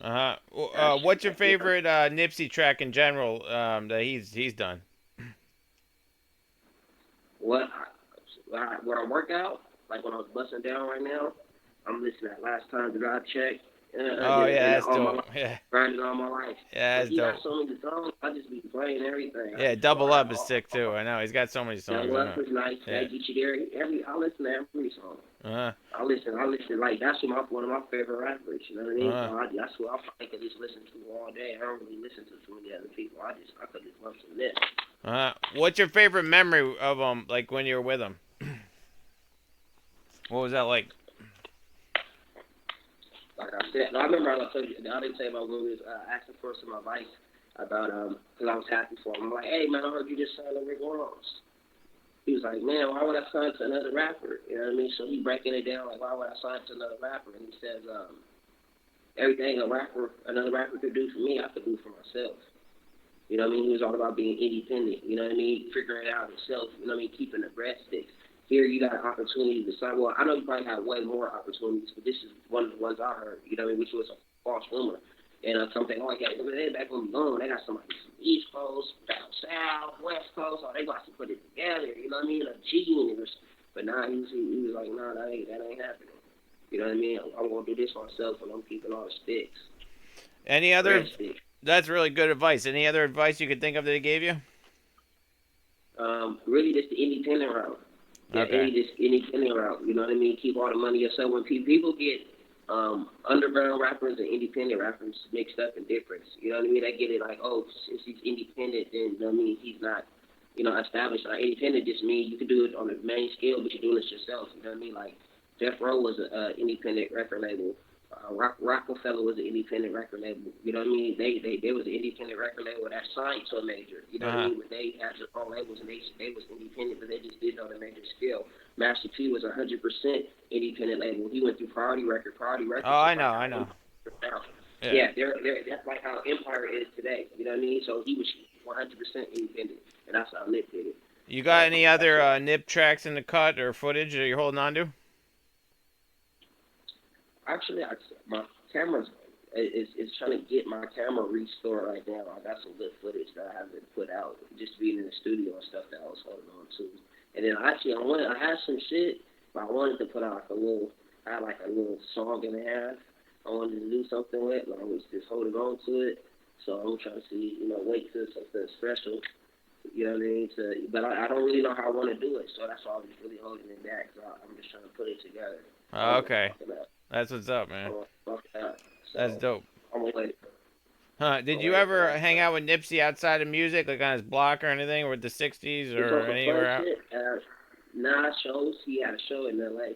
What's your favorite Nipsey track in general that he's done? What when I work out, like when I was busting down right now, I'm listening at last time that I checked, Oh yeah, and that's all my dope. life, Yeah, grinding all my life. yeah, But that's he got dope. so many songs, I just be playing everything. I Yeah, just go Double out Up is sick too. I know he's got so many songs. Double I Up know. is nice. Yeah. That get you there. I listen to every song. Uh I listen like that's one of my favorite rappers. You know what I mean? huh. So that's who I can just listen to all day. I don't really listen to too many other people. I could just love some this. What's your favorite memory of like when you were with him? What was that like? Like I said, no, I remember I told you. I didn't say about when we was asking for some advice about because I was happy for him. I'm like, hey man, I heard you just signed to Rick Ross. He was like, man, why would I sign to another rapper? You know what I mean? So he breaking it down like, why would I sign to another rapper? And he says, everything another rapper could do for me, I could do for myself. You know what I mean? He was all about being independent. You know what I mean? Figuring it out himself. You know what I mean? Keeping the breadsticks. Here you got an opportunity to sign. Well, I know you probably have way more opportunities, but this is one of the ones I heard. You know what I mean? Which was a false rumor. And something, oh, yeah, they back on the boom. They got somebody from the East Coast, down South, West Coast. Oh, they got to put it together. You know what I mean? A genius. But nah, he was like, nah, that ain't happening. You know what I mean? I'm gonna do this myself, and I'm keeping all the sticks, Any other? breadsticks. That's really good advice. Any other advice you could think of that he gave you? Really just the independent route. Yeah, Okay. just independent route. You know what I mean? Keep all the money yourself. When people get underground rappers and independent rappers mixed up in difference, you know what I mean? They get it like, oh, since he's independent, then you know what I mean he's not, established. Like independent just means you can do it on the main scale, but you're doing it yourself. You know what I mean? Like Jeff Rowe was an independent record label. Rockefeller was an independent record label. You know what I mean? They was an independent record label that signed to a major. You know Uh what I huh. mean? But they had their own labels and they was independent, but they just did it on a major scale. Master P was 100% independent label. He went through Priority Record. Priority Oh, Records is I know. like I how know. Empire is now. Yeah. Yeah, that's like how Empire is today. You know what I mean? So he was 100% independent, and that's how Nip did it. You got So any that's other what nip tracks in the cut or footage that you're holding on to? actually my camera's is trying to get my camera restored right now. I got some good footage that I haven't put out, just being in the studio and stuff that I was holding on to. And then actually, I had some shit, but I wanted to put out like a little, I had like a little song and a half. I wanted to do something with, but I was just holding on to it. So I'm trying to see, wait till something special. You know what I mean? But I don't really know how I want to do it, so that's why I'm just really holding it back. So I'm just trying to put it together. I don't want to Okay. fuck it up. That's what's up, I man. don't want to fuck it up. That's So dope. I'm gonna wait. Huh? I'm Did gonna you wait for ever that hang stuff. out with Nipsey outside of music, like on his block or anything, or with the '60s It's on or some fun anywhere out? shit. Nah shows. He had a show in L.A.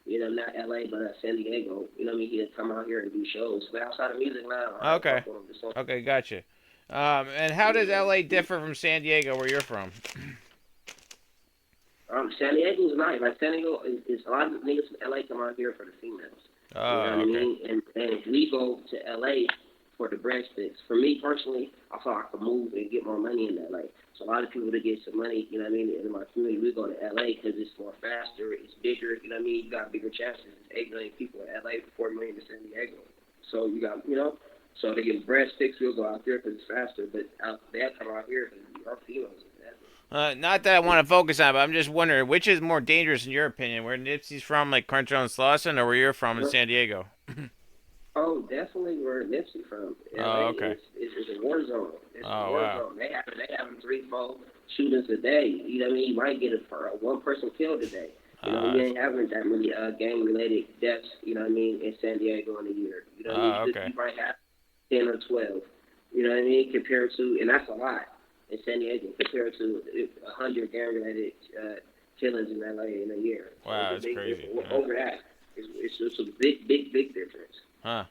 Not L.A. but San Diego. You know what I mean? He'd come out here and do shows. But outside of music now, I don't Okay. fuck with him. Just on, Okay, gotcha. And how does yeah. LA differ from San Diego, where you're from? San Diego's nice. Like San Diego is a lot of niggas from LA come out here for the females. You know what Oh, I okay. mean? And we go to LA for the breadsticks. For me personally, I thought I could move and get more money in LA. So a lot of people that get some money, you know what I mean, in my community, we go to LA because it's more faster, it's bigger. You know what I mean? You got bigger chances. There's 8 million people in LA, 4 million in San Diego. So you got, so they get breadsticks. We'll go out there because it's faster. But they come out here because our females. Not that I want to focus on, but I'm just wondering which is more dangerous in your opinion, where Nipsey's from, like Crenshaw and Slauson, or where you're from in San Diego? Oh, definitely where Nipsey from. Oh, LA okay. is a war zone. It's a Oh, war wow. zone. They having 3, 4 shootings a day. You know what I mean? You might get a one person killed a day. You That's, ain't having that many gang related deaths. You know what I mean? In San Diego in a year. You know what I mean? okay. You might have 10 or 12. You know what I mean? Compared to, and that's a lot in San Diego compared to 100 gang related killings in LA in a year. So Wow, it's a that's big crazy. difference. Over that, it's just a big difference. Huh.